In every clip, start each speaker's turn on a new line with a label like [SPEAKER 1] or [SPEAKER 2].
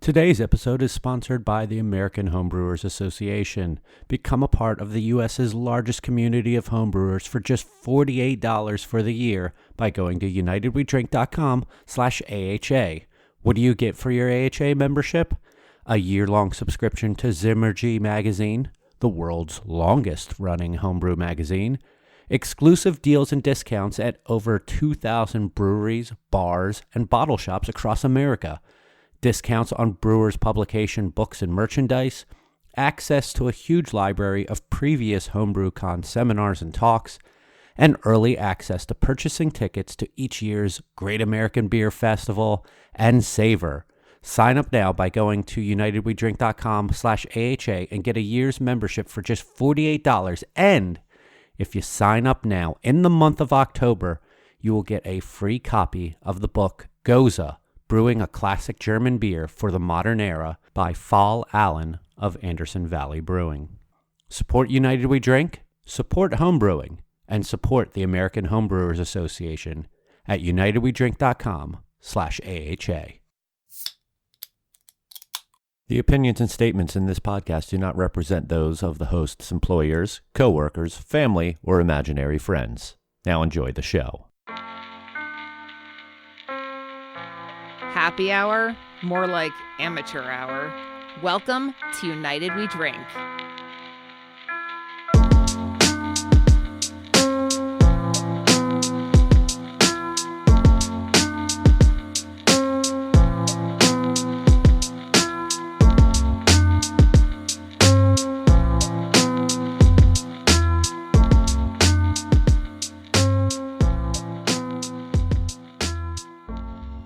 [SPEAKER 1] Today's episode is sponsored by the American Homebrewers Association. Become a part of the U.S.'s largest community of homebrewers for just $48 for the year by going to unitedwedrink.com/AHA. What do you get for your AHA membership? A year-long subscription to Zimmergy magazine, the world's longest-running homebrew magazine, exclusive deals and discounts at over 2,000 breweries, bars, and bottle shops across America, discounts on brewers' publication books and merchandise, access to a huge library of previous HomebrewCon seminars and talks, and early access to purchasing tickets to each year's Great American Beer Festival and Savor. Sign up now by going to unitedwedrink.com/AHA and get a year's membership for just $48. And if you sign up now in the month of October, you will get a free copy of the book Goza, Brewing a Classic German Beer for the Modern Era by Fall Allen of Anderson Valley Brewing. Support United We Drink, support homebrewing, and support the American Homebrewers Association at unitedwedrink.com/AHA. The opinions and statements in this podcast do not represent those of the host's employers, co-workers, family, or imaginary friends. Now enjoy the show.
[SPEAKER 2] Happy hour, more like amateur hour. Welcome to United We Drink.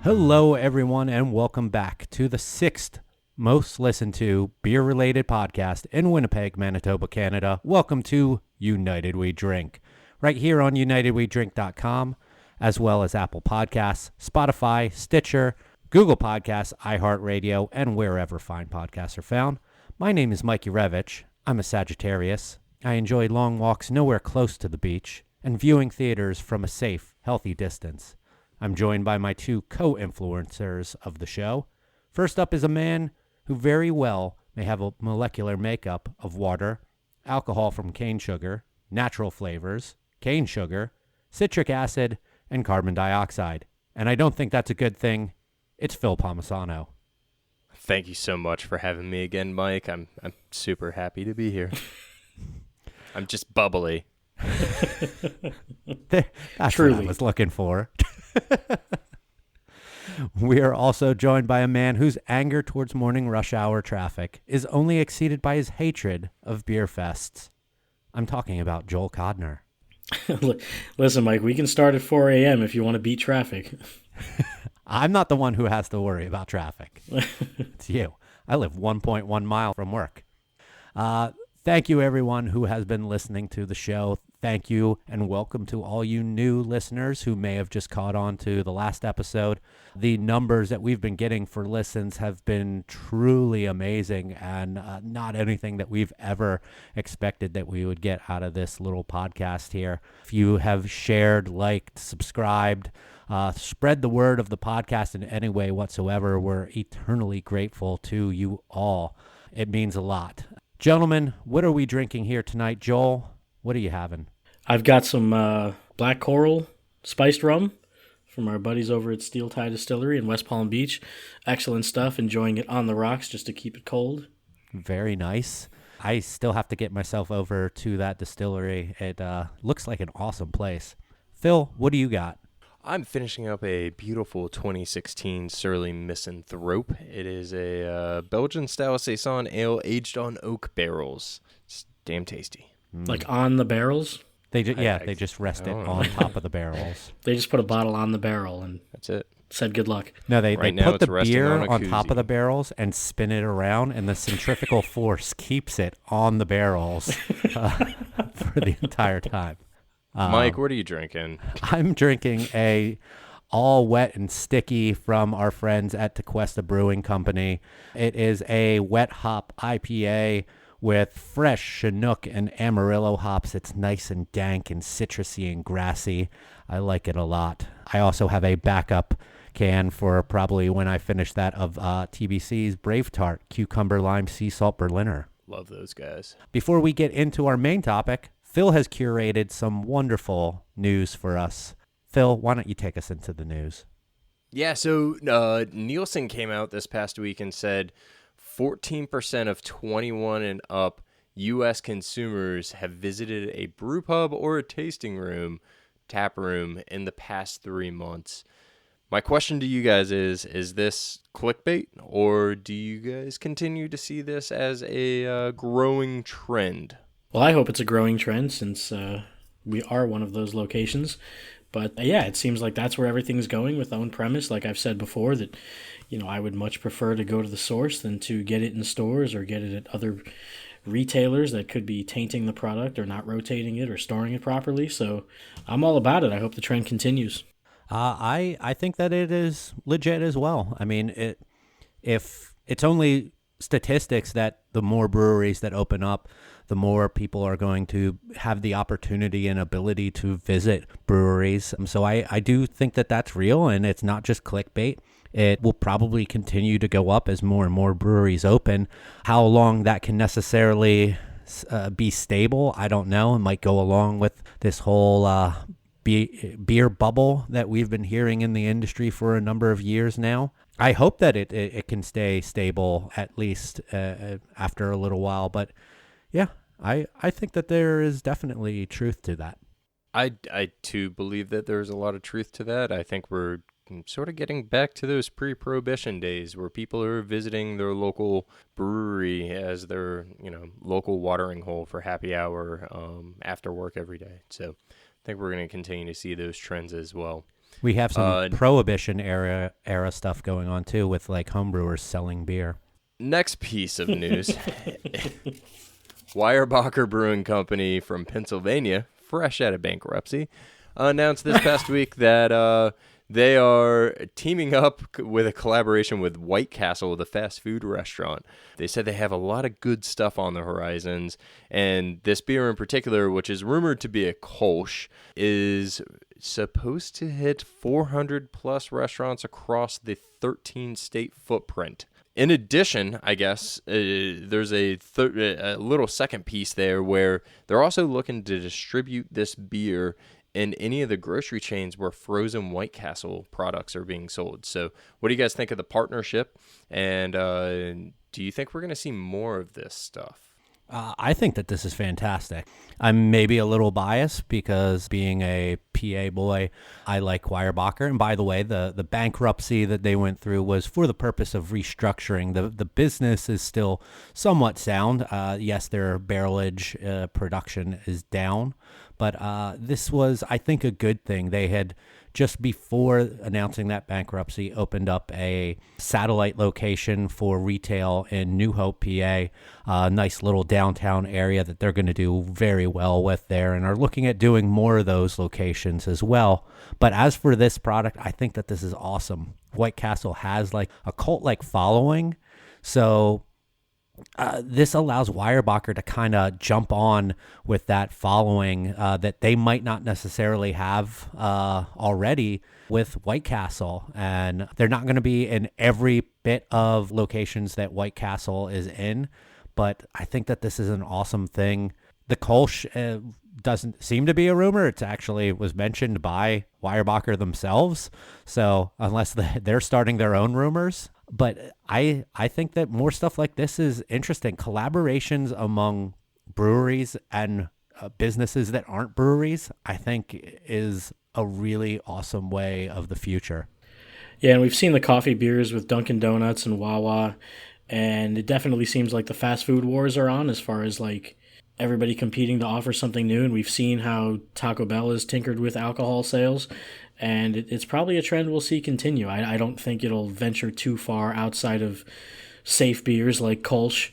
[SPEAKER 1] Hello, everyone, and welcome back to the sixth most listened to beer-related podcast in Winnipeg, Manitoba, Canada. Welcome to United We Drink, right here on unitedwedrink.com, as well as Apple Podcasts, Spotify, Stitcher, Google Podcasts, iHeartRadio, and wherever fine podcasts are found. My name is Mike Urevich. I'm a Sagittarius. I enjoy long walks nowhere close to the beach and viewing theaters from a safe, healthy distance. I'm joined by my two co-influencers of the show. First up is a man who very well may have a molecular makeup of water, alcohol from cane sugar, natural flavors, cane sugar, citric acid, and carbon dioxide. And I don't think that's a good thing. It's Phil Palmisano.
[SPEAKER 3] Thank you so much for having me again, Mike. I'm super happy to be here. I'm just bubbly.
[SPEAKER 1] That's
[SPEAKER 4] Truly
[SPEAKER 1] what I was looking for. We are also joined by a man whose anger towards morning rush hour traffic is only exceeded by his hatred of beer fests. I'm talking about Joel Codner.
[SPEAKER 4] Listen, Mike, we can start at 4 a.m. if you want to beat traffic.
[SPEAKER 1] I'm not the one who has to worry about traffic. It's you. I live 1.1 mile from work. Thank you, everyone who has been listening to the show. Thank you, and welcome to all you new listeners who may have just caught on to the last episode. The numbers that we've been getting for listens have been truly amazing, and not anything that we've ever expected that we would get out of this little podcast here. If you have shared, liked, subscribed, spread the word of the podcast in any way whatsoever, we're eternally grateful to you all. It means a lot. Gentlemen, what are we drinking here tonight? Joel, what are you having?
[SPEAKER 4] I've got some Black Coral spiced rum from our buddies over at Steel Tie Distillery in West Palm Beach. Excellent stuff. Enjoying it on the rocks just to keep it cold.
[SPEAKER 1] Very nice. I still have to get myself over to that distillery. It looks like an awesome place. Phil, what do you got?
[SPEAKER 3] I'm finishing up a beautiful 2016 Surly Misanthrope. It is a Belgian-style Saison ale aged on oak barrels. It's damn tasty.
[SPEAKER 4] Like on the barrels?
[SPEAKER 1] They just rest it on top of the barrels.
[SPEAKER 4] They just put a bottle on the barrel and
[SPEAKER 3] That's it.
[SPEAKER 4] said good luck.
[SPEAKER 1] No, they
[SPEAKER 3] Right now
[SPEAKER 1] put
[SPEAKER 3] it's
[SPEAKER 1] the
[SPEAKER 3] resting
[SPEAKER 1] beer
[SPEAKER 3] on a
[SPEAKER 1] on top
[SPEAKER 3] koozie.
[SPEAKER 1] of the barrels and spin it around, and the centrifugal force keeps it on the barrels for the entire time.
[SPEAKER 3] Mike, what are you drinking?
[SPEAKER 1] I'm drinking a all wet and sticky from our friends at Tequesta Brewing Company. It is a wet hop IPA with fresh Chinook and Amarillo hops. It's nice and dank and citrusy and grassy. I like it a lot. I also have a backup can for probably when I finish that of TBC's Brave Tart Cucumber Lime Sea Salt Berliner.
[SPEAKER 3] Love those guys.
[SPEAKER 1] Before we get into our main topic, Phil has curated some wonderful news for us. Phil, why don't you take us into the news?
[SPEAKER 3] Yeah, so Nielsen came out this past week and said 14% of 21 and up U.S. consumers have visited a brew pub or a tasting room, tap room, in the past 3 months. My question to you guys is this clickbait, or do you guys continue to see this as a growing trend?
[SPEAKER 4] Well, I hope it's a growing trend since we are one of those locations. But yeah, it seems like that's where everything's going with own premise. Like I've said before, that I would much prefer to go to the source than to get it in stores or get it at other retailers that could be tainting the product or not rotating it or storing it properly. So I'm all about it. I hope the trend continues.
[SPEAKER 1] I think that it is legit as well. I mean, if it's only statistics that the more breweries that open up, the more people are going to have the opportunity and ability to visit breweries. So I do think that that's real, and it's not just clickbait. It will probably continue to go up as more and more breweries open. How long that can necessarily be stable, I don't know. It might go along with this whole beer bubble that we've been hearing in the industry for a number of years now. I hope that it can stay stable at least after a little while. But yeah, I think that there is definitely truth to that.
[SPEAKER 3] I too believe that there's a lot of truth to that. I think we're sort of getting back to those pre-prohibition days where people are visiting their local brewery as their local watering hole for happy hour after work every day. So I think we're going to continue to see those trends as well.
[SPEAKER 1] We have some prohibition era stuff going on too, with like homebrewers selling beer.
[SPEAKER 3] Next piece of news. Weyerbacher Brewing Company from Pennsylvania, fresh out of bankruptcy, announced this past week that they are teaming up with a collaboration with White Castle, the fast food restaurant. They said they have a lot of good stuff on the horizons, and this beer in particular, which is rumored to be a Kolsch, is supposed to hit 400 plus restaurants across the 13-state footprint. In addition, I guess, there's a little second piece there where they're also looking to distribute this beer in any of the grocery chains where frozen White Castle products are being sold. So what do you guys think of the partnership? And do you think we're going to see more of this stuff?
[SPEAKER 1] I think that this is fantastic. I'm maybe a little biased because being a PA boy, I like Weyerbacher. And by the way, the bankruptcy that they went through was for the purpose of restructuring. The business is still somewhat sound. Yes, their barrelage production is down. But this was, I think, a good thing. They had, just before announcing that bankruptcy, opened up a satellite location for retail in New Hope, PA, a nice little downtown area that they're going to do very well with there, and are looking at doing more of those locations as well. But as for this product, I think that this is awesome. White Castle has like a cult-like following, so this allows Weyerbacher to kind of jump on with that following that they might not necessarily have already with White Castle. And they're not going to be in every bit of locations that White Castle is in, but I think that this is an awesome thing. The Kolsch doesn't seem to be a rumor. It actually was mentioned by Weyerbacher themselves. So unless they're starting their own rumors. But I think that more stuff like this is interesting. Collaborations among breweries and businesses that aren't breweries, I think, is a really awesome way of the future.
[SPEAKER 4] Yeah, and we've seen the coffee beers with Dunkin' Donuts and Wawa, and it definitely seems like the fast food wars are on as far as like everybody competing to offer something new. And we've seen how Taco Bell has tinkered with alcohol sales. And it's probably a trend we'll see continue. I don't think it'll venture too far outside of safe beers like Kolsch.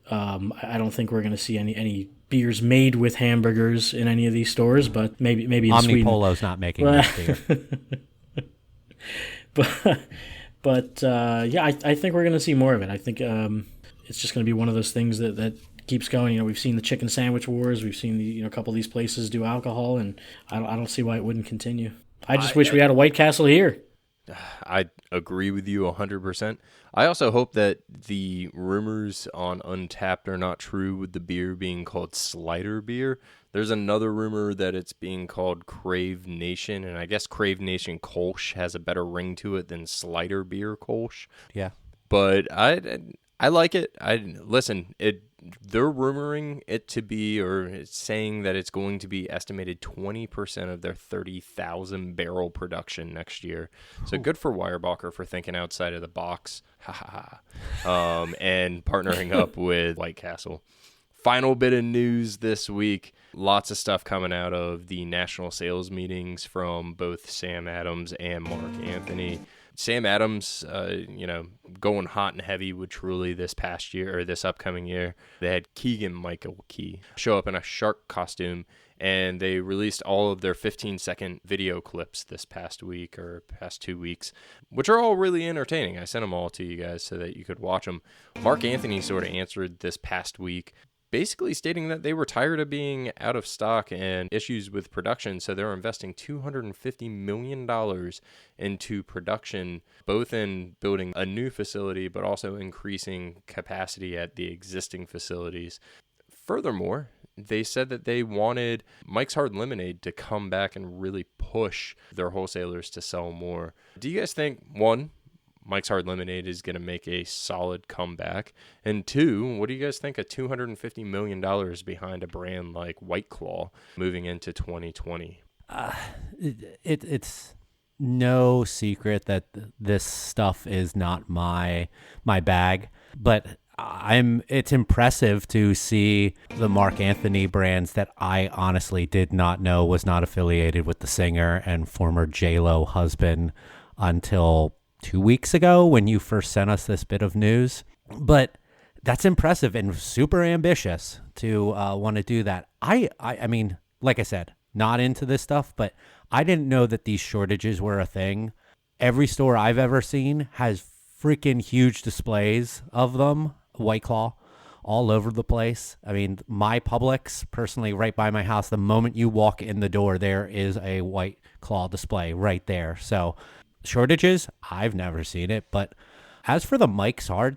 [SPEAKER 4] I don't think we're going to see any beers made with hamburgers in any of these stores, but maybe in Sweden.
[SPEAKER 1] Omnipolo's not making that beer.
[SPEAKER 4] But yeah, I think we're going to see more of it. I think it's just going to be one of those things that keeps going. We've seen the chicken sandwich wars. We've seen a couple of these places do alcohol, and I don't see why it wouldn't continue. I just wish we had a White Castle here.
[SPEAKER 3] I agree with you 100%. I also hope that the rumors on Untapped are not true with the beer being called Slider Beer. There's another rumor that it's being called Crave Nation, and I guess Crave Nation Kolsch has a better ring to it than Slider Beer Kolsch.
[SPEAKER 1] Yeah.
[SPEAKER 3] But I like it. They're rumoring it to be, or it's saying that it's going to be estimated 20% of their 30,000 barrel production next year. So good for Weyerbacher for thinking outside of the box. Ha ha ha. And partnering up with White Castle. Final bit of news this week. Lots of stuff coming out of the national sales meetings from both Sam Adams and Mark Anthony. Sam Adams, going hot and heavy with Truly this past year, or this upcoming year. They had Keegan-Michael Key show up in a shark costume, and they released all of their 15-second video clips this past week, or past 2 weeks, which are all really entertaining. I sent them all to you guys so that you could watch them. Mark Anthony sort of answered this past week, basically stating that they were tired of being out of stock and issues with production, so they're investing $250 million into production, both in building a new facility, but also increasing capacity at the existing facilities. Furthermore, they said that they wanted Mike's Hard Lemonade to come back and really push their wholesalers to sell more. Do you guys think, one, Mike's Hard Lemonade is going to make a solid comeback? And two, what do you guys think of $250 million behind a brand like White Claw moving into 2020?
[SPEAKER 1] It's no secret that this stuff is not my bag, but it's impressive to see the Mark Anthony brands that I honestly did not know was not affiliated with the singer and former J-Lo husband until 2 weeks ago when you first sent us this bit of news. But that's impressive and super ambitious to want to do that. I mean, like I said, not into this stuff, but I didn't know that these shortages were a thing. Every store I've ever seen has freaking huge displays of them, White Claw, all over the place. I mean, my Publix, personally, right by my house, the moment you walk in the door, there is a White Claw display right there. So shortages, I've never seen it. But as for the Mike's Hard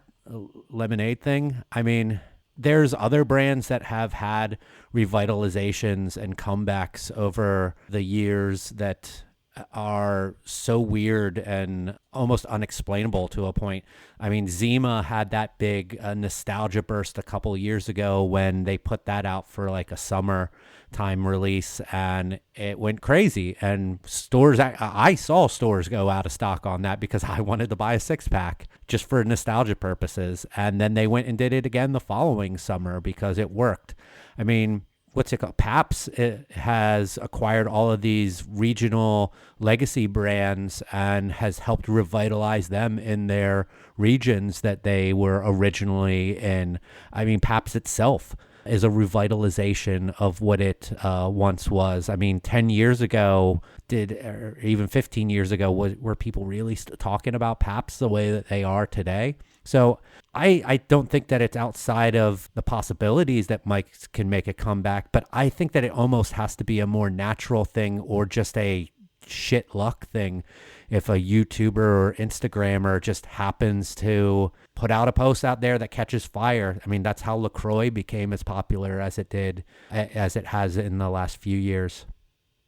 [SPEAKER 1] Lemonade thing, I mean, there's other brands that have had revitalizations and comebacks over the years that are so weird and almost unexplainable to a point. I mean, Zima had that big nostalgia burst a couple years ago when they put that out for like a summer time release, and it went crazy. And stores, I saw stores go out of stock on that because I wanted to buy a 6-pack just for nostalgia purposes. And then they went and did it again the following summer because it worked. I mean, what's it called? Pabst has acquired all of these regional legacy brands and has helped revitalize them in their regions that they were originally in. I mean, Pabst itself is a revitalization of what it once was. I mean, 10 years ago, or even 15 years ago, were people really talking about Pabst the way that they are today? So I don't think that it's outside of the possibilities that Mike can make a comeback, but I think that it almost has to be a more natural thing or just a shit luck thing. If a YouTuber or Instagrammer just happens to put out a post out there that catches fire. I mean, that's how LaCroix became as popular as it has in the last few years.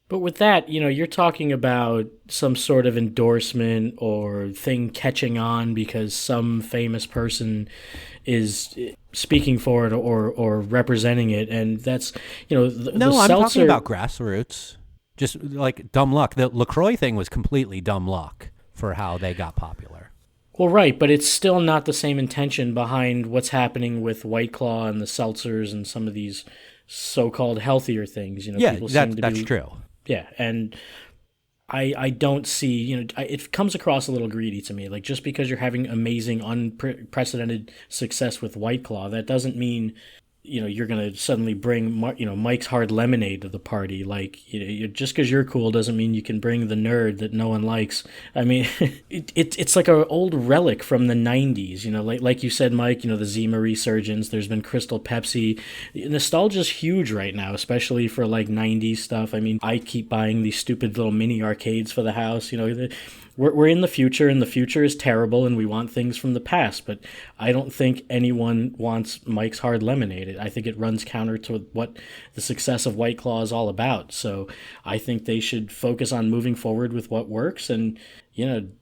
[SPEAKER 4] But with that, you're talking about some sort of endorsement or thing catching on because some famous person is speaking for it or representing it. And that's,
[SPEAKER 1] No,
[SPEAKER 4] the
[SPEAKER 1] I'm
[SPEAKER 4] seltzer...
[SPEAKER 1] talking about grassroots. Just like dumb luck. The LaCroix thing was completely dumb luck for how they got popular.
[SPEAKER 4] Well, right, but it's still not the same intention behind what's happening with White Claw and the seltzers and some of these so-called healthier things.
[SPEAKER 1] Yeah,
[SPEAKER 4] people
[SPEAKER 1] that's true.
[SPEAKER 4] Yeah, and I don't see, it comes across a little greedy to me. Like, just because you're having amazing, unprecedented success with White Claw, that doesn't mean, you're going to suddenly bring, Mike's Hard Lemonade to the party. Like, just because you're cool doesn't mean you can bring the nerd that no one likes. I mean, it's like an old relic from the 90s, like you said, Mike, the Zima resurgence. There's been Crystal Pepsi. Nostalgia's huge right now, especially for like 90s stuff. I mean, I keep buying these stupid little mini arcades for the house, we're in the future, and the future is terrible, and we want things from the past. But I don't think anyone wants Mike's Hard Lemonade. I think it runs counter to what the success of White Claw is all about. So I think they should focus on moving forward with what works, and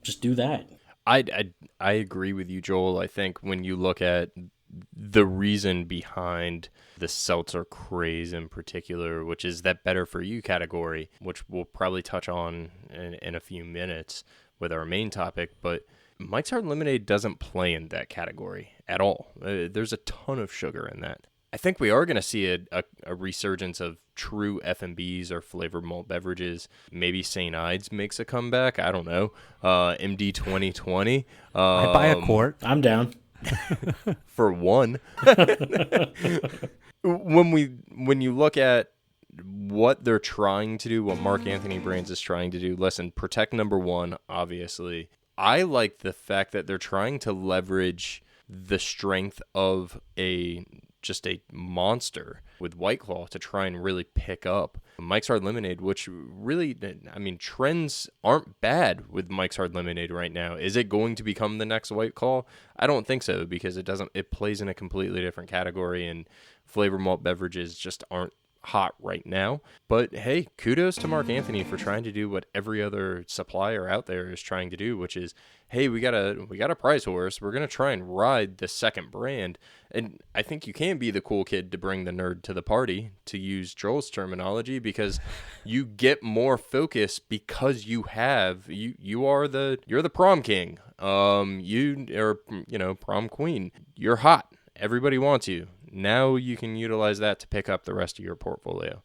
[SPEAKER 4] just do that.
[SPEAKER 3] I agree with you, Joel. I think when you look at the reason behind the seltzer craze in particular, which is that better for you category, which we'll probably touch on in a few minutes with our main topic, but Mike's Hard Lemonade doesn't play in that category at all. There's a ton of sugar in that. I think we are going to see a resurgence of true F&Bs or flavored malt beverages. Maybe St. Ides makes a comeback. I don't know. MD 2020.
[SPEAKER 1] I buy a quart.
[SPEAKER 4] I'm down.
[SPEAKER 3] For one. When you look at what they're trying to do, what Mark Anthony Brands is trying to do, listen, protect number one, obviously. I like the fact that they're trying to leverage the strength of just a monster with White Claw to try and really pick up Mike's Hard Lemonade, which really, I mean, trends aren't bad with Mike's Hard Lemonade right now. Is it going to become the next White Claw? I don't think so, because it plays in a completely different category, and flavor malt beverages just aren't hot right now. But hey, kudos to Mark Anthony for trying to do what every other supplier out there is trying to do, which is, hey, we got a prize horse. We're gonna try and ride the second brand. And I think you can be the cool kid to bring the nerd to the party, to use Joel's terminology, because you get more focus because you're the prom king. You are prom queen. You're hot. Everybody wants you. Now you can utilize that to pick up the rest of your portfolio.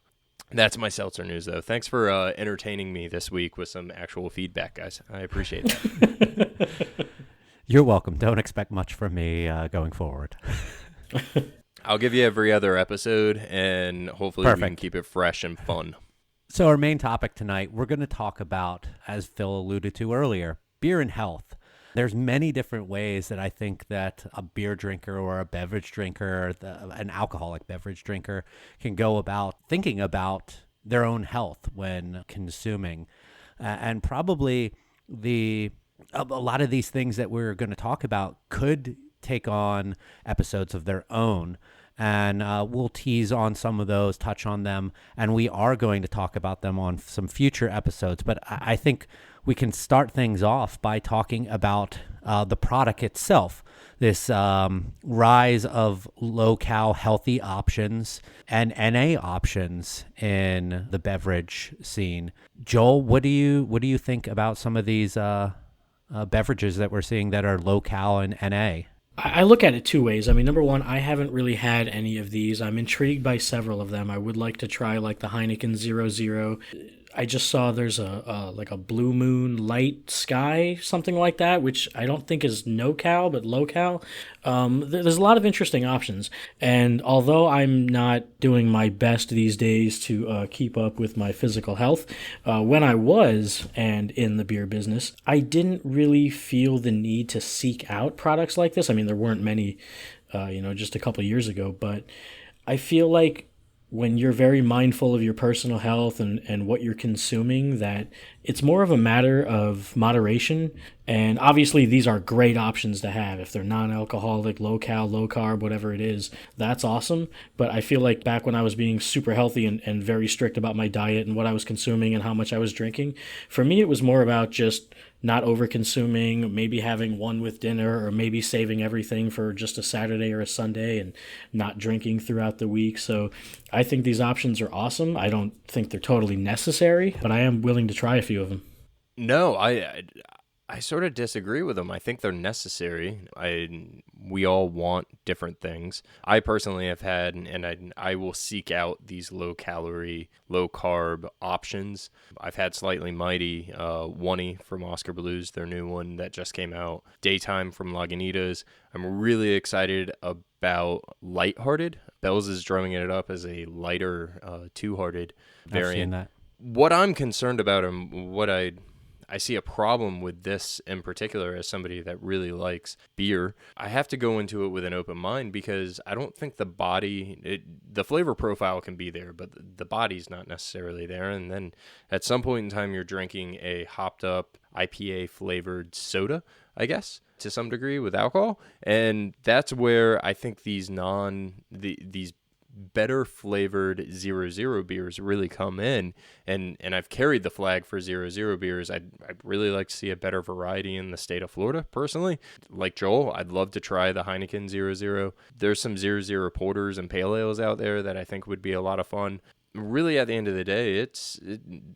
[SPEAKER 3] That's my seltzer news, though. Thanks for entertaining me this week with some actual feedback, guys. I appreciate that.
[SPEAKER 1] You're welcome. Don't expect much from me going forward.
[SPEAKER 3] I'll give you every other episode, and hopefully we can keep it fresh and fun.
[SPEAKER 1] So our main topic tonight, we're going to talk about, as Phil alluded to earlier, beer and health. There's many different ways that I think that a beer drinker or a beverage drinker, an alcoholic beverage drinker, can go about thinking about their own health when consuming. And probably a lot of these things that we're going to talk about could take on episodes of their own. And we'll tease on some of those, touch on them, and we are going to talk about them on some future episodes. But I think we can start things off by talking about the product itself, this rise of low-cal healthy options and NA options in the beverage scene. Joel, what do you think about some of these beverages that we're seeing that are low-cal and NA?
[SPEAKER 4] I look at it two ways. I mean, number one, I haven't really had any of these. I'm intrigued by several of them. I would like to try like the Heineken 00. I just saw there's a Blue Moon Light Sky, something like that, which I don't think is no-cal, but low-cal. There's a lot of interesting options. And although I'm not doing my best these days to keep up with my physical health, when I was and in the beer business, I didn't really feel the need to seek out products like this. I mean, there weren't many, just a couple years ago, but I feel like when you're very mindful of your personal health and what you're consuming, that it's more of a matter of moderation. And obviously these are great options to have. If they're non-alcoholic, low-cal, low-carb, whatever it is, that's awesome. But I feel like back when I was being super healthy and very strict about my diet and what I was consuming and how much I was drinking, for me it was more about just not over-consuming, maybe having one with dinner, or maybe saving everything for just a Saturday or a Sunday and not drinking throughout the week. So I think these options are awesome. I don't think they're totally necessary, but I am willing to try a few of them.
[SPEAKER 3] No, I sort of disagree with them. I think they're necessary. We all want different things. I personally have had, and I will seek out these low-calorie, low-carb options. I've had Slightly Mighty, Oney from Oscar Blues, their new one that just came out, Daytime from Lagunitas. I'm really excited about Lighthearted. Bell's is drumming it up as a lighter, Two Hearted variant.
[SPEAKER 1] I've seen that.
[SPEAKER 3] What I'm concerned about, and what I I see a problem with this in particular as somebody that really likes beer. I have to go into it with an open mind because I don't think the flavor profile can be there, but the body's not necessarily there. And then at some point in time, you're drinking a hopped up IPA flavored soda, I guess, to some degree with alcohol. And that's where I think these better flavored 0.0 beers really come in, and I've carried the flag for 0.0 beers. I'd really like to see a better variety in the state of Florida, personally. Like Joel, I'd love to try the Heineken 0.0. There's some 0.0 porters and pale ales out there that I think would be a lot of fun. Really, at the end of the day,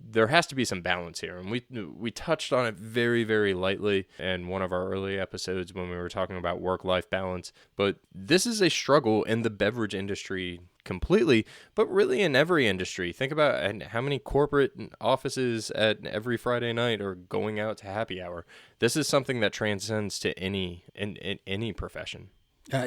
[SPEAKER 3] there has to be some balance here, and we touched on it very, very lightly in one of our early episodes when we were talking about work-life balance. But this is a struggle in the beverage industry completely, but really in every industry. Think about how many corporate offices at every Friday night are going out to happy hour. This is something that transcends to in any profession.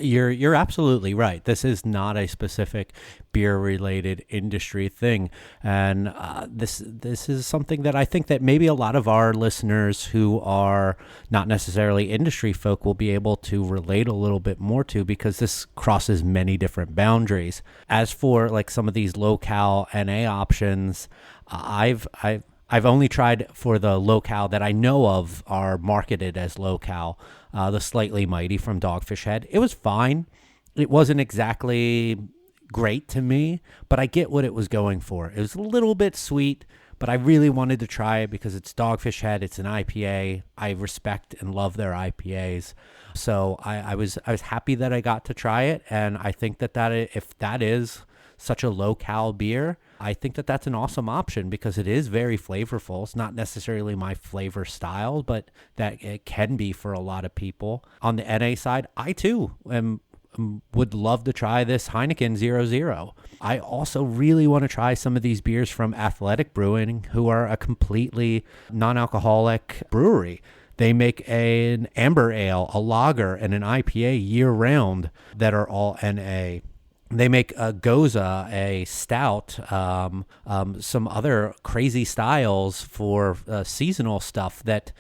[SPEAKER 1] You're absolutely right. This is not a specific beer-related industry thing, and this is something that I think that maybe a lot of our listeners who are not necessarily industry folk will be able to relate a little bit more to, because this crosses many different boundaries. As for like some of these low-cal NA options, I've only tried for the low-cal that I know of are marketed as low-cal. The Slightly Mighty from Dogfish Head. It was fine. It wasn't exactly great to me, but I get what it was going for. It was a little bit sweet, but I really wanted to try it because it's Dogfish Head. It's an IPA. I respect and love their IPAs. So I was happy that I got to try it, and I think that if that is such a low-cal beer, I think that that's an awesome option because it is very flavorful. It's not necessarily my flavor style, but that it can be for a lot of people. On the NA side, I too would love to try this Heineken 0.0. I also really want to try some of these beers from Athletic Brewing, who are a completely non-alcoholic brewery. They make an amber ale, a lager, and an IPA year-round that are all NA. They make a Goza, a stout, some other crazy styles for seasonal stuff that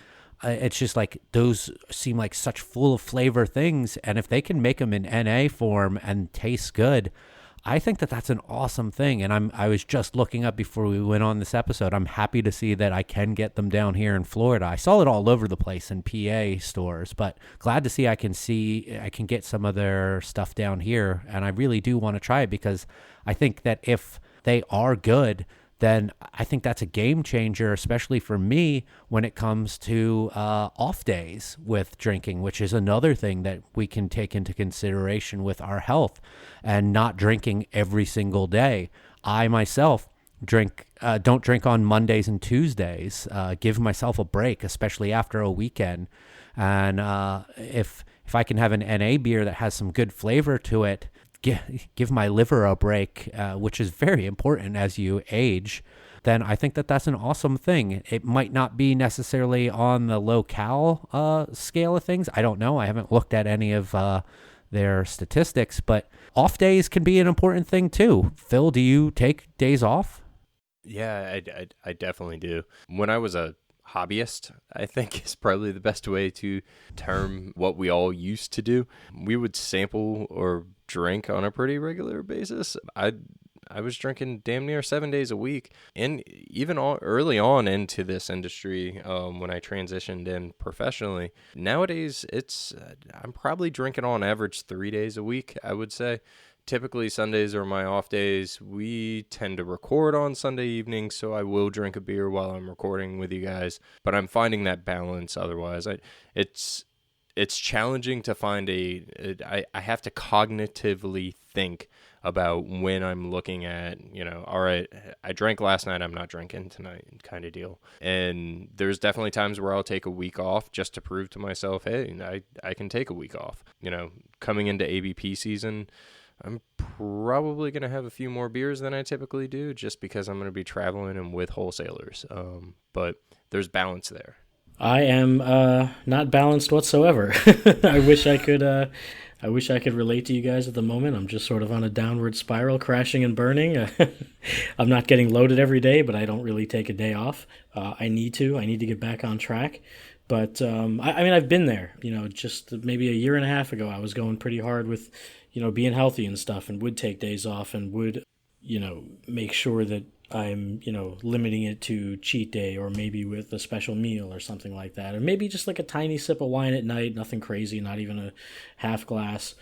[SPEAKER 1] it's just like those seem like such full of flavor things. And if they can make them in NA form and taste good, I think that that's an awesome thing. And I was just looking up before we went on this episode. I'm happy to see that I can get them down here in Florida. I saw it all over the place in PA stores, but glad to see I can get some of their stuff down here. And I really do want to try it because I think that if they are good, then I think that's a game changer, especially for me when it comes to off days with drinking, which is another thing that we can take into consideration with our health and not drinking every single day. I myself don't drink on Mondays and Tuesdays, give myself a break, especially after a weekend. And if I can have an NA beer that has some good flavor to it, give my liver a break, which is very important as you age, then I think that that's an awesome thing. It might not be necessarily on the low-cal scale of things. I don't know. I haven't looked at any of their statistics, but off days can be an important thing too. Phil, do you take days off?
[SPEAKER 3] Yeah, I definitely do. When I was a hobbyist, I think is probably the best way to term what we all used to do. We would sample or drink on a pretty regular basis. I was drinking damn near 7 days a week, and even early on into this industry, when I transitioned in professionally. Nowadays, I'm probably drinking on average 3 days a week, I would say. Typically, Sundays are my off days. We tend to record on Sunday evenings, so I will drink a beer while I'm recording with you guys. But I'm finding that balance otherwise. It's challenging to find I have to cognitively think about when I'm looking at, all right, I drank last night, I'm not drinking tonight kind of deal. And there's definitely times where I'll take a week off just to prove to myself, hey, I can take a week off. Coming into ABP season, I'm probably going to have a few more beers than I typically do just because I'm going to be traveling and with wholesalers. But there's balance there.
[SPEAKER 4] I am not balanced whatsoever. I wish I could I wish I could relate to you guys at the moment. I'm just sort of on a downward spiral, crashing and burning. I'm not getting loaded every day, but I don't really take a day off. I need to. I need to get back on track. But I mean, I've been there. Just maybe a year and a half ago, I was going pretty hard with, being healthy and stuff, and would take days off and would, make sure that I'm, limiting it to cheat day or maybe with a special meal or something like that. Or maybe just like a tiny sip of wine at night, nothing crazy, not even a half glass.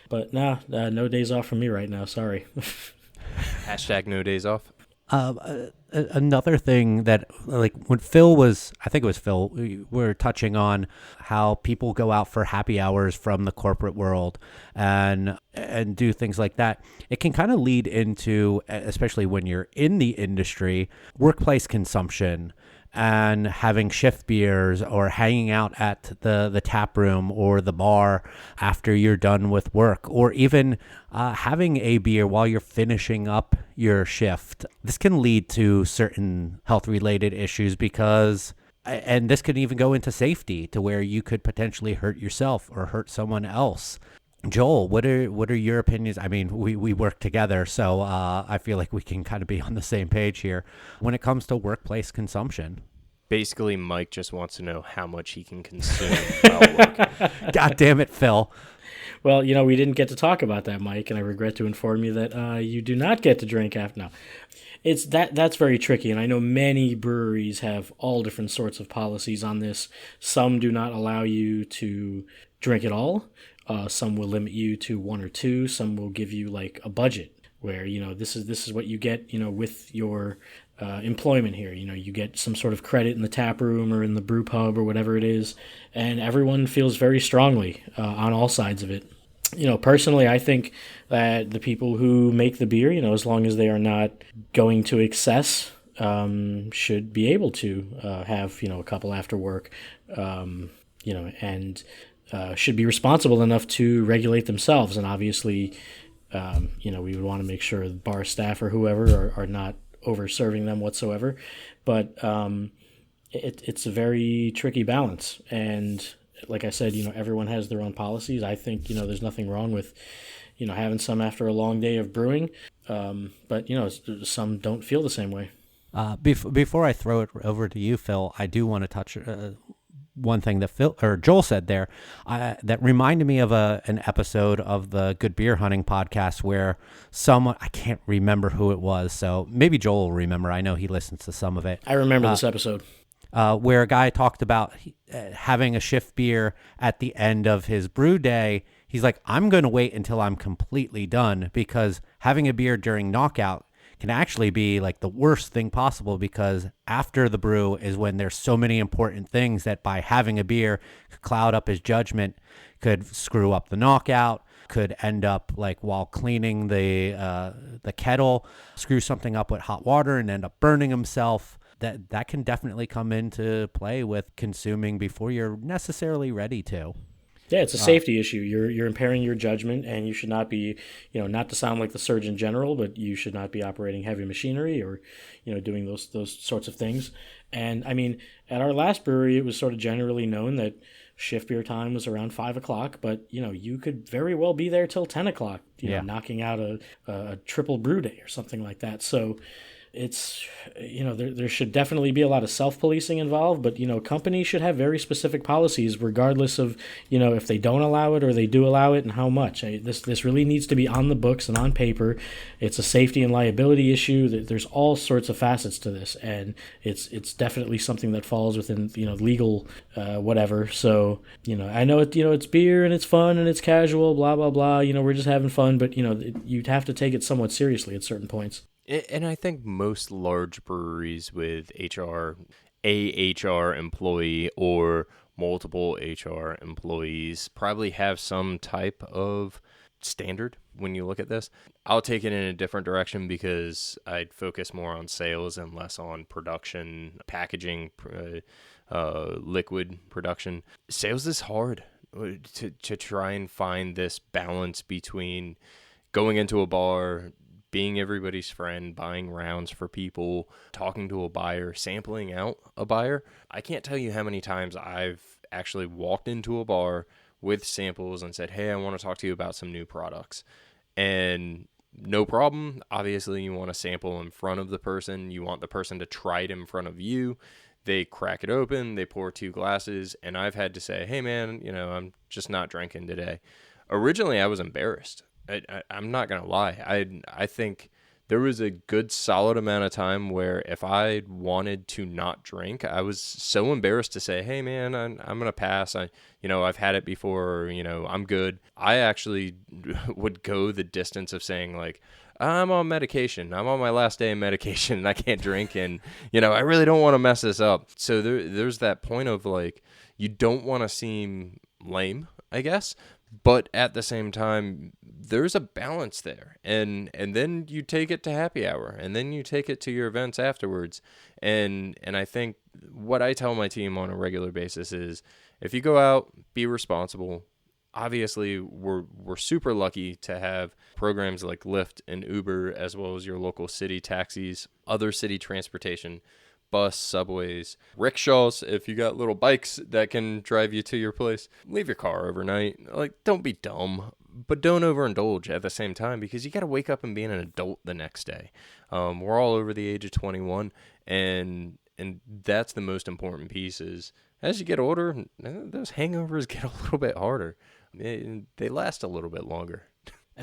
[SPEAKER 4] But no days off from me right now. Sorry.
[SPEAKER 3] Hashtag no days off.
[SPEAKER 1] Another thing that, like, when Phil was, I think it was Phil, we were touching on how people go out for happy hours from the corporate world and do things like that. It can kind of lead into, especially when you're in the industry, workplace consumption and having shift beers or hanging out at the tap room or the bar after you're done with work, or even having a beer while you're finishing up your shift. This can lead to certain health-related issues because, and this could even go into safety to where you could potentially hurt yourself or hurt someone else. Joel, what are your opinions? I mean, we work together, so I feel like we can kind of be on the same page here when it comes to workplace consumption.
[SPEAKER 3] Basically, Mike just wants to know how much he can consume while working.
[SPEAKER 1] God damn it, Phil.
[SPEAKER 4] Well, we didn't get to talk about that, Mike, and I regret to inform you that you do not get to drink after. No, that's very tricky, and I know many breweries have all different sorts of policies on this. Some do not allow you to drink at all. Some will limit you to one or two. Some will give you like a budget where this is what you get with your employment here. You get some sort of credit in the tap room or in the brew pub or whatever it is, and everyone feels very strongly on all sides of it. Personally, I think that the people who make the beer, as long as they are not going to excess, should be able to have a couple after work, and should be responsible enough to regulate themselves. And obviously, we would want to make sure the bar staff or whoever are not over serving them whatsoever. But it's a very tricky balance. And like I said, everyone has their own policies. I think, there's nothing wrong with, having some after a long day of brewing. But, some don't feel the same way.
[SPEAKER 1] Before I throw it over to you, Phil, I do want to touch one thing that Joel said there that reminded me of an episode of the Good Beer Hunting podcast where someone, I can't remember who it was, so maybe Joel will remember. I know he listens to some of it.
[SPEAKER 4] I remember this episode.
[SPEAKER 1] Where a guy talked about having a shift beer at the end of his brew day. He's like, I'm going to wait until I'm completely done, because having a beer during knockout can actually be like the worst thing possible, because after the brew is when there's so many important things that by having a beer could cloud up his judgment, could screw up the knockout, could end up like while cleaning the kettle, screw something up with hot water and end up burning himself. That can definitely come into play with consuming before you're necessarily ready to.
[SPEAKER 4] Yeah, it's a safety issue. You're impairing your judgment, and you should not be, not to sound like the Surgeon General, but you should not be operating heavy machinery or, doing those sorts of things. And I mean, at our last brewery, it was sort of generally known that shift beer time was around 5 o'clock, but you could very well be there till 10 o'clock, knocking out a triple brew day or something like that. So it's, there should definitely be a lot of self-policing involved, but, companies should have very specific policies regardless of, if they don't allow it or they do allow it and how much. This really needs to be on the books and on paper. It's a safety and liability issue. There's all sorts of facets to this, and it's definitely something that falls within, legal whatever. So, I know it's beer and it's fun and it's casual, blah, blah, blah. We're just having fun, but, you'd have to take it somewhat seriously at certain points.
[SPEAKER 3] And I think most large breweries with a HR employee or multiple HR employees probably have some type of standard when you look at this. I'll take it in a different direction because I'd focus more on sales and less on production, packaging, liquid production. Sales is hard to try and find this balance between going into a bar, being everybody's friend, buying rounds for people, talking to a buyer, sampling out a buyer. I can't tell you how many times I've actually walked into a bar with samples and said, hey, I want to talk to you about some new products. And no problem. Obviously, you want to sample in front of the person. You want the person to try it in front of you. They crack it open, they pour 2 glasses, and I've had to say, hey, man, I'm just not drinking today. Originally, I was embarrassed. I'm not going to lie. I think there was a good solid amount of time where if I wanted to not drink, I was so embarrassed to say, hey, man, I'm going to pass. I've had it before, I'm good. I actually would go the distance of saying, like, I'm on medication. I'm on my last day of medication and I can't drink. And, I really don't want to mess this up. So there's that point of like, you don't want to seem lame, I guess. But at the same time, there's a balance there. And then you take it to happy hour and then you take it to your events afterwards. And I think what I tell my team on a regular basis is if you go out, be responsible. Obviously, we're super lucky to have programs like Lyft and Uber, as well as your local city taxis, other city transportation, bus, subways, rickshaws. If you got little bikes that can drive you to your place, leave your car overnight. Like, don't be dumb, but don't overindulge at the same time, because you got to wake up and be an adult the next day. We're all over the age of 21, and that's the most important piece. Is as you get older, those hangovers get a little bit harder. They last a little bit longer.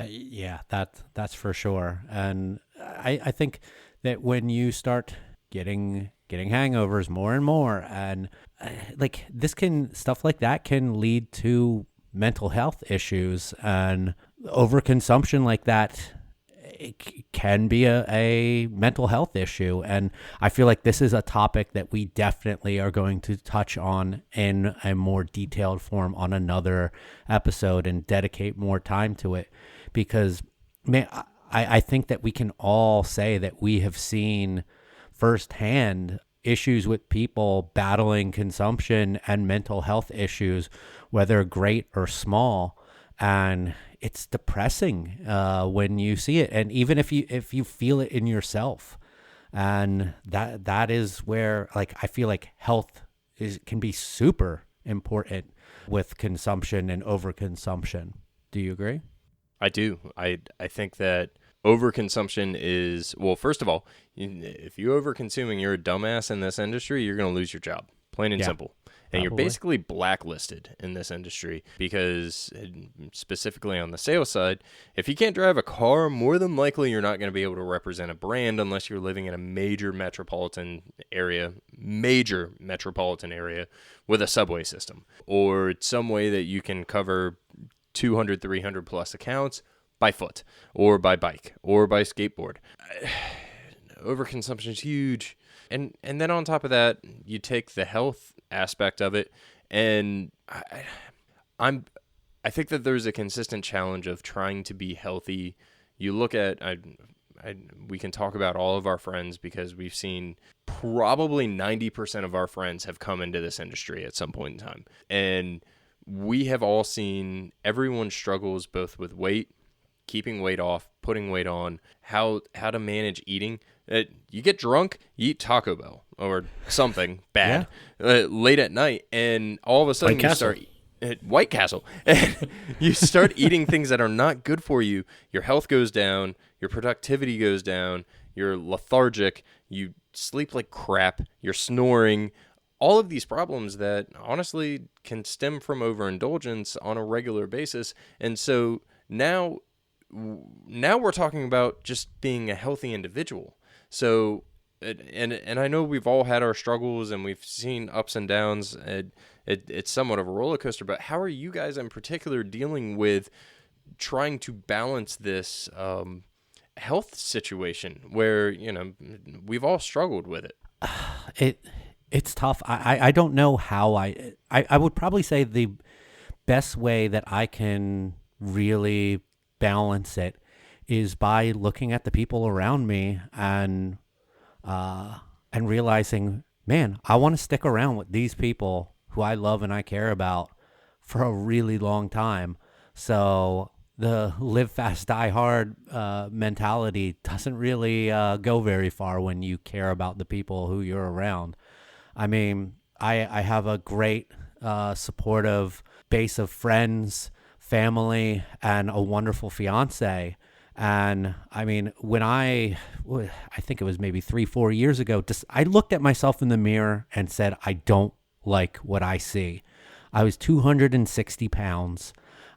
[SPEAKER 1] Yeah, that's for sure. And I think that when you start getting hangovers more and more, and like stuff like that can lead to mental health issues, and overconsumption like that, it can be a mental health issue. And I feel like this is a topic that we definitely are going to touch on in a more detailed form on another episode and dedicate more time to it, because man, I think that we can all say that we have seen firsthand issues with people battling consumption and mental health issues, whether great or small. And it's depressing when you see it, and even if you feel it in yourself. And that is where, like, I feel like health can be super important with consumption and overconsumption. Do you agree?
[SPEAKER 3] I do. I think that overconsumption is, well, first of all, if you overconsume and you're a dumbass in this industry, you're going to lose your job, plain and simple. And you're basically blacklisted in this industry, because specifically on the sales side, if you can't drive a car, more than likely you're not going to be able to represent a brand unless you're living in a major metropolitan area with a subway system, or some way that you can cover 200, 300 plus accounts by foot or by bike or by skateboard. Overconsumption is huge. And then on top of that, you take the health aspect of it, and I think that there's a consistent challenge of trying to be healthy. You look at, we can talk about all of our friends, because we've seen probably 90% of our friends have come into this industry at some point in time, and we have all seen everyone struggles both with weight, keeping weight off, putting weight on, how to manage eating. You get drunk, you eat Taco Bell or something bad late at night, and all of a sudden you start White Castle, and you start eating things that are not good for you. Your health goes down, your productivity goes down, you're lethargic, you sleep like crap, you're snoring. All of these problems that honestly can stem from overindulgence on a regular basis. And so now we're talking about just being a healthy individual. So, and I know we've all had our struggles and we've seen ups and downs. It's somewhat of a roller coaster, but how are you guys in particular dealing with trying to balance this health situation where, we've all struggled with it?
[SPEAKER 1] It's tough. I don't know how I would probably say the best way that I can really balance it is by looking at the people around me and realizing, man, I want to stick around with these people who I love and I care about for a really long time. So the live fast, die hard mentality doesn't really go very far when you care about the people who you're around. I mean, I have a great supportive base of friends, family, and a wonderful fiance. And I mean, when I think it was maybe 3-4 years ago, I looked at myself in the mirror and said, I don't like what I see. I was 260 pounds.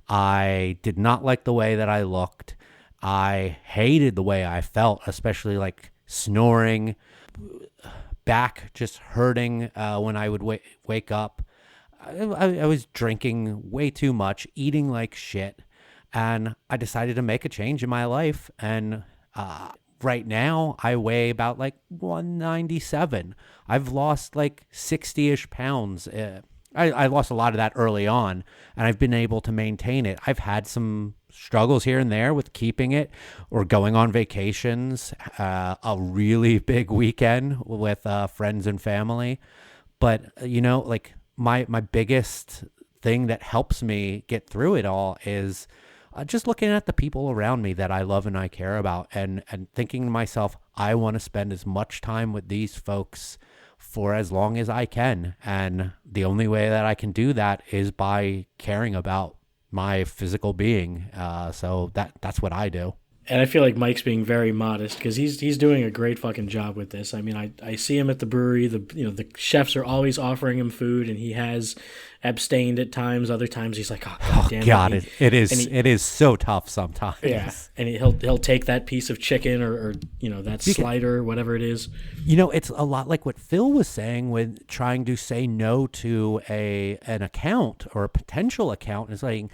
[SPEAKER 1] I did not like the way that I looked. I hated the way I felt, especially like snoring, back just hurting when I would wake up. I was drinking way too much, eating like shit, and I decided to make a change in my life. And right now, I weigh about like 197. I've lost like 60-ish pounds. I lost a lot of that early on, and I've been able to maintain it. I've had some struggles here and there with keeping it or going on vacations, a really big weekend with friends and family. But, like my biggest thing that helps me get through it all is just looking at the people around me that I love and I care about, and thinking to myself, I want to spend as much time with these folks for as long as I can. And the only way that I can do that is by caring about my physical being. So that's what I do.
[SPEAKER 4] And I feel like Mike's being very modest because he's doing a great fucking job with this. I mean, I see him at the brewery. The chefs are always offering him food, and he has abstained at times. Other times he's like, oh God,
[SPEAKER 1] it is so tough sometimes.
[SPEAKER 4] Yeah, and he'll take that piece of chicken or that slider, whatever it is.
[SPEAKER 1] It's a lot like what Phil was saying with trying to say no to an account or a potential account. It's like,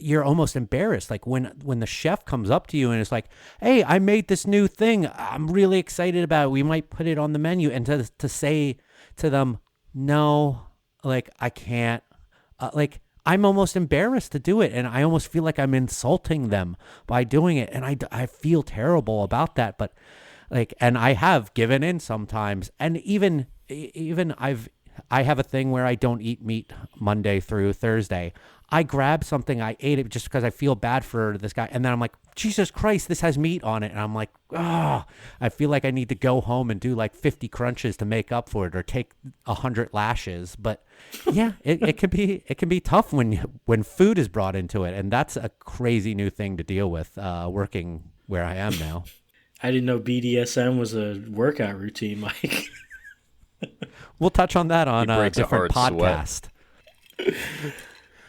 [SPEAKER 1] you're almost embarrassed. Like when the chef comes up to you and it's like, hey, I made this new thing. I'm really excited about it. We might put it on the menu. And to say to them, no, like I can't, like I'm almost embarrassed to do it. And I almost feel like I'm insulting them by doing it. And I feel terrible about that. But like, and I have given in sometimes. And even I have a thing where I don't eat meat Monday through Thursday. I grab something, I ate it just because I feel bad for this guy. And then I'm like, Jesus Christ, this has meat on it. And I'm like, I feel like I need to go home and do like 50 crunches to make up for it or take 100 lashes. But yeah, it can be tough when food is brought into it. And that's a crazy new thing to deal with working where I am now.
[SPEAKER 4] I didn't know BDSM was a workout routine, Mike.
[SPEAKER 1] We'll touch on that on a different podcast.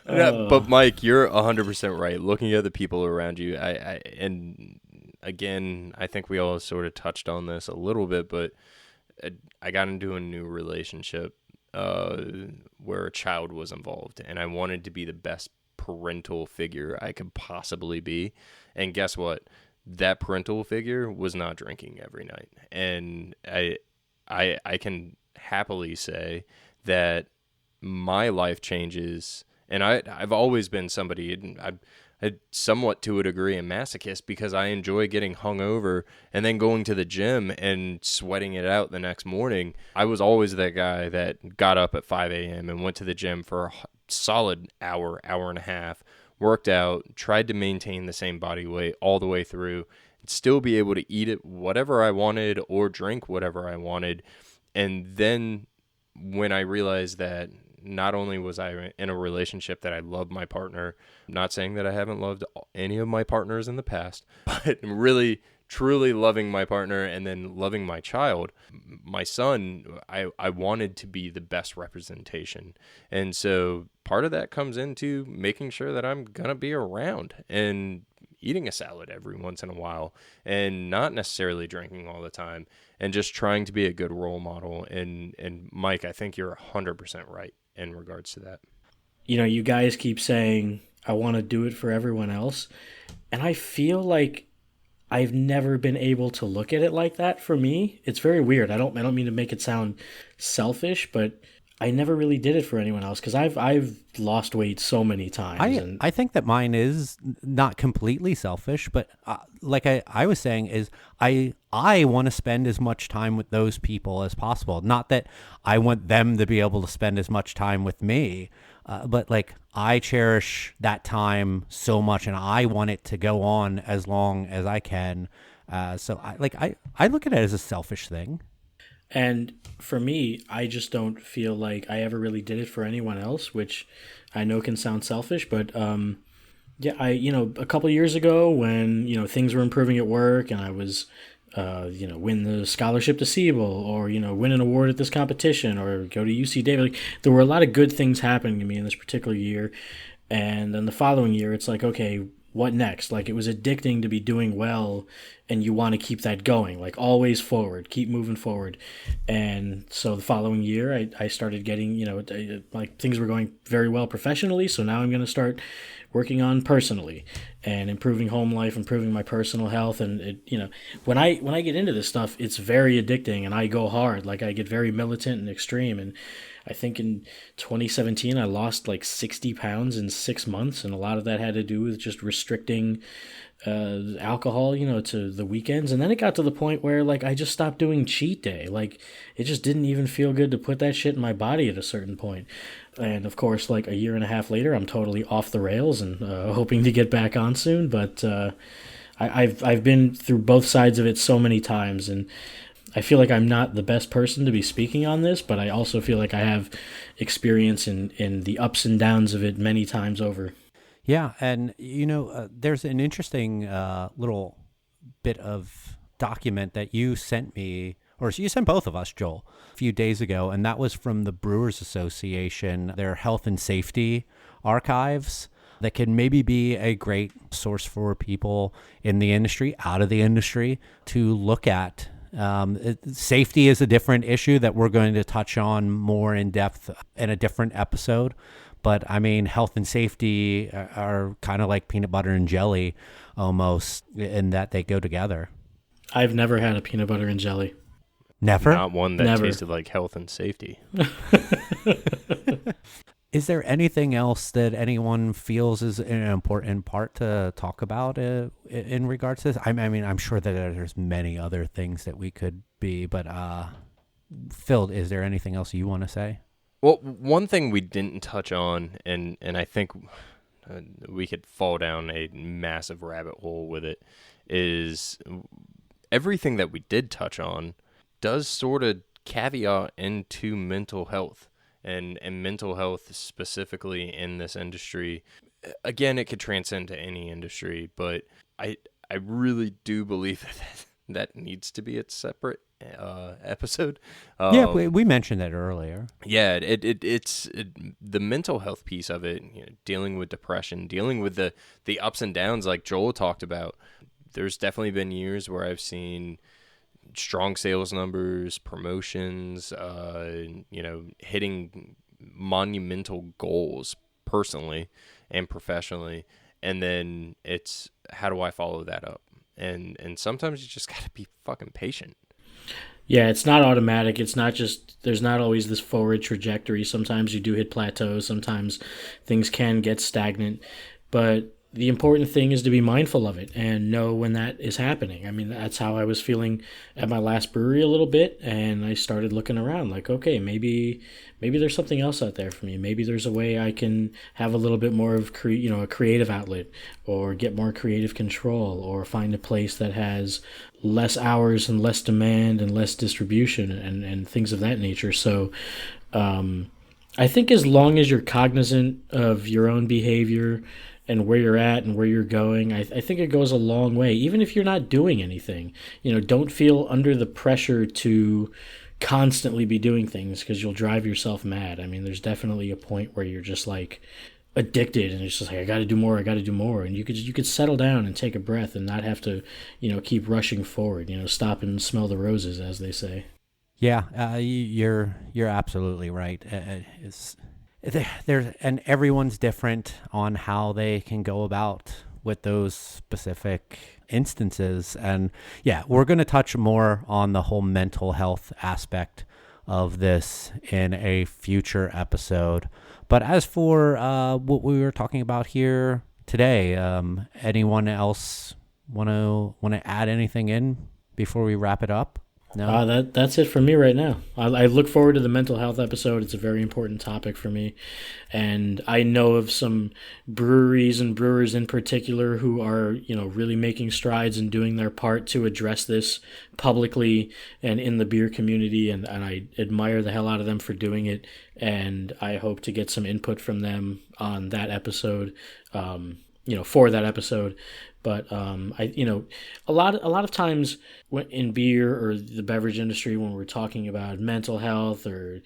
[SPEAKER 3] But Mike, you're 100% right. Looking at the people around you, and again, I think we all sort of touched on this a little bit, but I got into a new relationship where a child was involved, and I wanted to be the best parental figure I could possibly be. And guess what? That parental figure was not drinking every night, and I can happily say that my life changes. And I've always been somebody, I somewhat to a degree a masochist because I enjoy getting hungover and then going to the gym and sweating it out the next morning. I was always that guy that got up at 5 a.m. and went to the gym for a solid hour and a half, worked out, tried to maintain the same body weight all the way through, and still be able to eat it whatever I wanted or drink whatever I wanted. And then when I realized that not only was I in a relationship that I loved my partner, I'm not saying that I haven't loved any of my partners in the past, but really, truly loving my partner and then loving my child, my son, I wanted to be the best representation. And so part of that comes into making sure that I'm going to be around and eating a salad every once in a while and not necessarily drinking all the time and just trying to be a good role model. And Mike, I think you're 100% right in regards to that.
[SPEAKER 4] You guys keep saying, I want to do it for everyone else. And I feel like I've never been able to look at it like that for me. It's very weird. I don't mean to make it sound selfish, but I never really did it for anyone else because I've lost weight so many times.
[SPEAKER 1] I think that mine is not completely selfish, but like I was saying is I want to spend as much time with those people as possible. Not that I want them to be able to spend as much time with me, but like I cherish that time so much and I want it to go on as long as I can. So I look at it as a selfish thing.
[SPEAKER 4] And for me, I just don't feel like I ever really did it for anyone else, which I know can sound selfish, but yeah, a couple of years ago when, things were improving at work and I was, win the scholarship to Siebel or, win an award at this competition or go to UC Davis, like, there were a lot of good things happening to me in this particular year. And then the following year, it's like, okay, what next? Like, it was addicting to be doing well and you want to keep that going, like always forward, keep moving forward. And so the following year, I started getting, like things were going very well professionally. So now I'm going to start working on personally and improving home life, improving my personal health. And when I get into this stuff, it's very addicting and I go hard. Like I get very militant and extreme. And I think in 2017, I lost like 60 pounds in 6 months. And a lot of that had to do with just restricting alcohol, to the weekends. And then it got to the point where like I just stopped doing cheat day. Like it just didn't even feel good to put that shit in my body at a certain point. And of course, like a year and a half later, I'm totally off the rails and hoping to get back on soon. But I've been through both sides of it so many times, and I feel like I'm not the best person to be speaking on this, but I also feel like I have experience in the ups and downs of it many times over.
[SPEAKER 1] Yeah, and there's an interesting little bit of document that you sent me, or you sent both of us, Joel, a few days ago, and that was from the Brewers Association, their health and safety archives that can maybe be a great source for people in the industry, out of the industry, to look at. Safety is a different issue that we're going to touch on more in depth in a different episode. But I mean, health and safety are kind of like peanut butter and jelly almost, in that they go together.
[SPEAKER 4] I've never had a peanut butter and jelly.
[SPEAKER 1] Never?
[SPEAKER 3] Not one that
[SPEAKER 4] Never.
[SPEAKER 3] tasted like health and safety.
[SPEAKER 1] Is there anything else that anyone feels is an important part to talk about in regards to this? I mean, I'm sure that there's many other things that we could be, but Phil, is there anything else you want to say?
[SPEAKER 3] Well, one thing we didn't touch on, and I think we could fall down a massive rabbit hole with it, is everything that we did touch on does sort of caveat into mental health. And mental health specifically in this industry. Again, it could transcend to any industry, but I really do believe that needs to be its separate episode.
[SPEAKER 1] Yeah, we mentioned that earlier.
[SPEAKER 3] Yeah, it's the mental health piece of it, dealing with depression, dealing with the ups and downs like Joel talked about. There's definitely been years where I've seen strong sales numbers, promotions, hitting monumental goals personally and professionally. And then it's, how do I follow that up? And sometimes you just got to be fucking patient.
[SPEAKER 4] Yeah, it's not automatic. It's not just, there's not always this forward trajectory. Sometimes you do hit plateaus. Sometimes things can get stagnant. But the important thing is to be mindful of it and know when that is happening. I mean, that's how I was feeling at my last brewery a little bit, and I started looking around like, okay, maybe there's something else out there for me. Maybe there's a way I can have a little bit more of a creative outlet, or get more creative control, or find a place that has less hours and less demand and less distribution and things of that nature. So I think as long as you're cognizant of your own behavior and where you're at and where you're going, I think it goes a long way. Even if you're not doing anything, don't feel under the pressure to constantly be doing things, because you'll drive yourself mad. I mean, there's definitely a point where you're just like addicted and it's just like, I got to do more. And you could settle down and take a breath and not have to, keep rushing forward, stop and smell the roses, as they say.
[SPEAKER 1] Yeah, you're absolutely right. And everyone's different on how they can go about with those specific instances. And yeah, we're going to touch more on the whole mental health aspect of this in a future episode. But as for what we were talking about here today, anyone else want to add anything in before we wrap it up? No.
[SPEAKER 4] That's it for me right now. I look forward to the mental health episode. It's a very important topic for me, and I know of some breweries and brewers in particular who are really making strides and doing their part to address this publicly and in the beer community, and I admire the hell out of them for doing it. And I hope to get some input from them on that episode. For that episode. But a lot of times in beer or the beverage industry, when we're talking about mental health or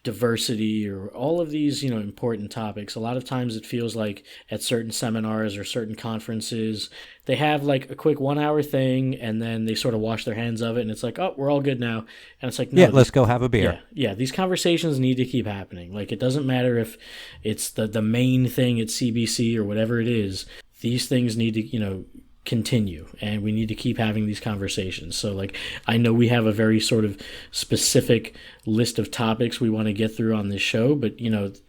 [SPEAKER 4] diversity or all of these important topics, a lot of times it feels like at certain seminars or certain conferences they have like a quick 1 hour thing and then they sort of wash their hands of it and it's like, oh, we're all good now. And it's like, no,
[SPEAKER 1] let's go have a beer.
[SPEAKER 4] Yeah, these conversations need to keep happening. Like, it doesn't matter if it's the main thing at CBC or whatever it is. These things need to continue, and we need to keep having these conversations. So like, I know we have a very sort of specific list of topics we want to get through on this show, but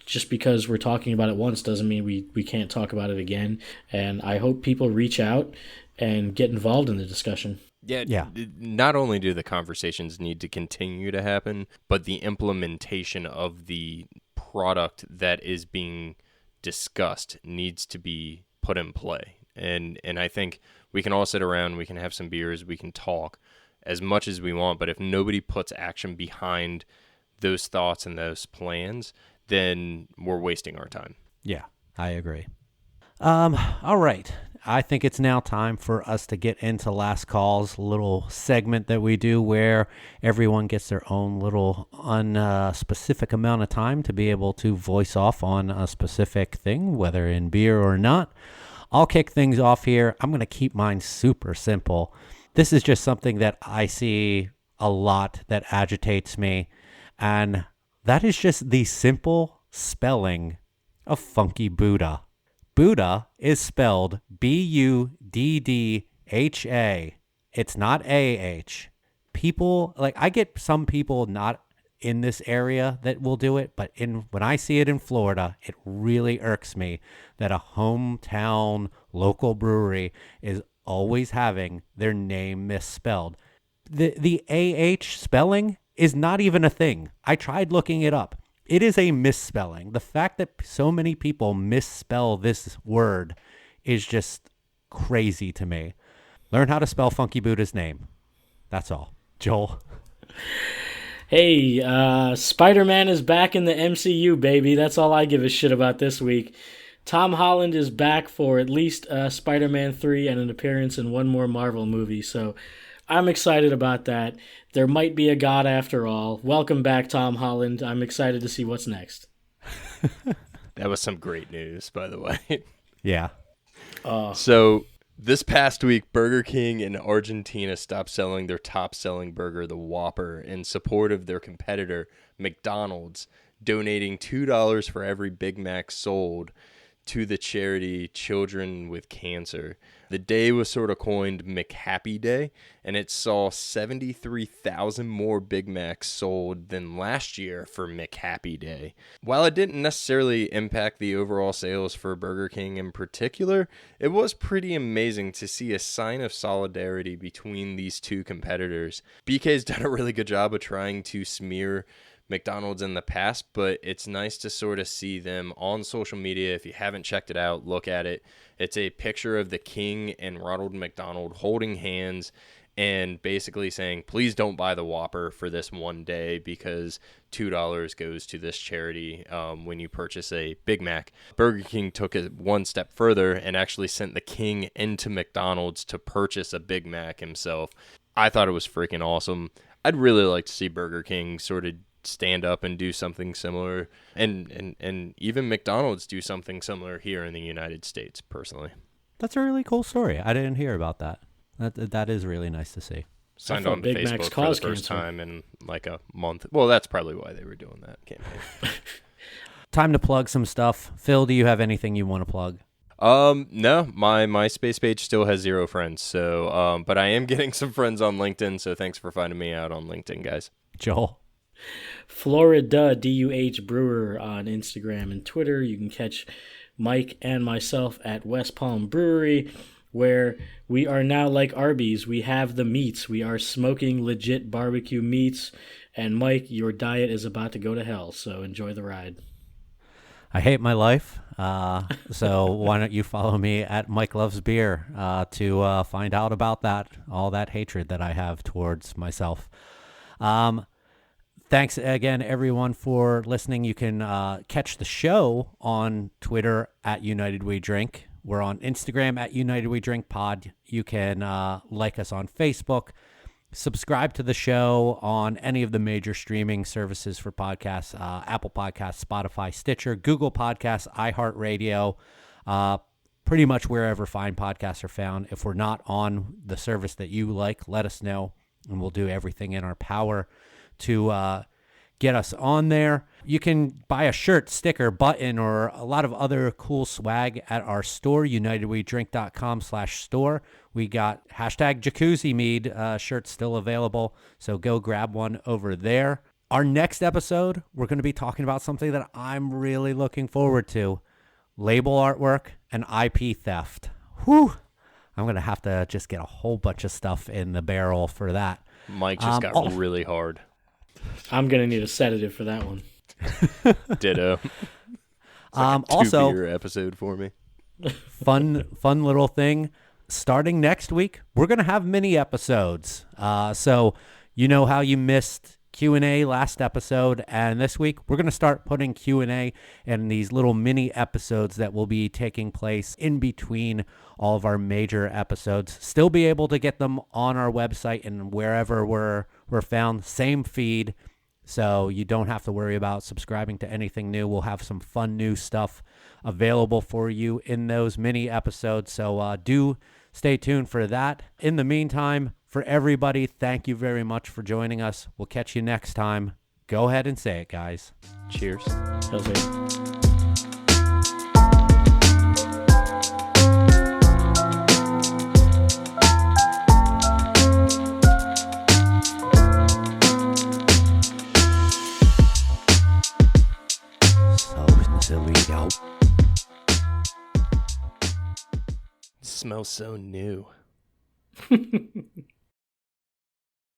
[SPEAKER 4] just because we're talking about it once doesn't mean we can't talk about it again. And I hope people reach out and get involved in the discussion.
[SPEAKER 3] Yeah. Not only do the conversations need to continue to happen, but the implementation of the product that is being discussed needs to be put in play. And I think we can all sit around, we can have some beers, we can talk as much as we want, but if nobody puts action behind those thoughts and those plans, then we're wasting our time.
[SPEAKER 1] Yeah, I agree. All right. I think it's now time for us to get into Last Calls, a little segment that we do where everyone gets their own little unspecific amount of time to be able to voice off on a specific thing, whether in beer or not. I'll kick things off here. I'm going to keep mine super simple. This is just something that I see a lot that agitates me, and that is just the simple spelling of Funky Buddha. Buddha is spelled Buddha. It's not AH. People, like, I get some people not in this area that will do it, but when I see it in Florida, it really irks me that a hometown local brewery is always having their name misspelled. The AH spelling is not even a thing. I tried looking it up. It is a misspelling. The fact that so many people misspell this word is just crazy to me. Learn how to spell Funky Buddha's name. That's all. Joel?
[SPEAKER 4] Hey, Spider-Man is back in the MCU, baby. That's all I give a shit about this week. Tom Holland is back for at least Spider-Man 3 and an appearance in one more Marvel movie, so I'm excited about that. There might be a God after all. Welcome back, Tom Holland. I'm excited to see what's next.
[SPEAKER 3] That was some great news, by the way.
[SPEAKER 1] Yeah.
[SPEAKER 3] So this past week, Burger King in Argentina stopped selling their top-selling burger, the Whopper, in support of their competitor, McDonald's, donating $2 for every Big Mac sold to the charity Children with Cancer. The day was sort of coined McHappy Day, and it saw 73,000 more Big Macs sold than last year for McHappy Day. While it didn't necessarily impact the overall sales for Burger King in particular, it was pretty amazing to see a sign of solidarity between these two competitors. BK's done a really good job of trying to smear McDonald's in the past, but it's nice to sort of see them on social media. If you haven't checked it out, look at it. It's a picture of the King and Ronald McDonald holding hands and basically saying, please don't buy the Whopper for this one day because $2 goes to this charity when you purchase a Big Mac. Burger King took it one step further and actually sent the King into McDonald's to purchase a Big Mac himself. I thought it was freaking awesome. I'd really like to see Burger King sort of stand up and do something similar, and even McDonald's do something similar here in the United States, personally.
[SPEAKER 1] That's a really cool story. I didn't hear about that. That is really nice to see.
[SPEAKER 3] Signed on to
[SPEAKER 4] Big Mac's
[SPEAKER 3] Facebook for the first time in like a month. Well, that's probably why they were doing that campaign.
[SPEAKER 1] Time to plug some stuff. Phil, do you have anything you want to plug?
[SPEAKER 3] No, my MySpace page still has 0 friends, so but I am getting some friends on LinkedIn, so thanks for finding me out on LinkedIn, guys.
[SPEAKER 1] Joel?
[SPEAKER 4] Florida DUH Brewer on Instagram and Twitter. You can catch Mike and myself at West Palm Brewery. where we are now like Arby's. We have the meats. We are smoking legit barbecue meats. And Mike, your diet is about to go to hell, so enjoy the ride.
[SPEAKER 1] I hate my life, so why don't you follow me at Mike Loves Beer to find out about that, all that hatred that I have towards myself. Thanks again, everyone, for listening. You can catch the show on Twitter at United We Drink. We're on Instagram at United We Drink Pod. You can like us on Facebook. Subscribe to the show on any of the major streaming services for podcasts, Apple Podcasts, Spotify, Stitcher, Google Podcasts, iHeartRadio, pretty much wherever fine podcasts are found. If we're not on the service that you like, let us know, and we'll do everything in our power to get us on there. You can buy a shirt, sticker, button, or a lot of other cool swag at our store, unitedwedrink.com/store. We got hashtag Jacuzzi Mead shirts still available, so go grab one over there. Our next episode, we're going to be talking about something that I'm really looking forward to, label artwork and IP theft. Whew! I'm going to have to just get a whole bunch of stuff in the barrel for that.
[SPEAKER 3] Mike just got really hard.
[SPEAKER 4] I'm going to need a sedative for that one.
[SPEAKER 3] Ditto.
[SPEAKER 1] Also,
[SPEAKER 3] two-beer episode for me.
[SPEAKER 1] fun little thing. Starting next week, we're going to have mini episodes. So you know how you missed Q&A last episode, and this week we're going to start putting Q&A in these little mini episodes that will be taking place in between all of our major episodes. Still be able to get them on our website and wherever we're found, same feed. So you don't have to worry about subscribing to anything new. We'll have some fun new stuff available for you in those mini episodes. So do stay tuned for that. In the meantime, for everybody, thank you very much for joining us. We'll catch you next time. Go ahead and say it, guys.
[SPEAKER 3] Cheers. Smells so new.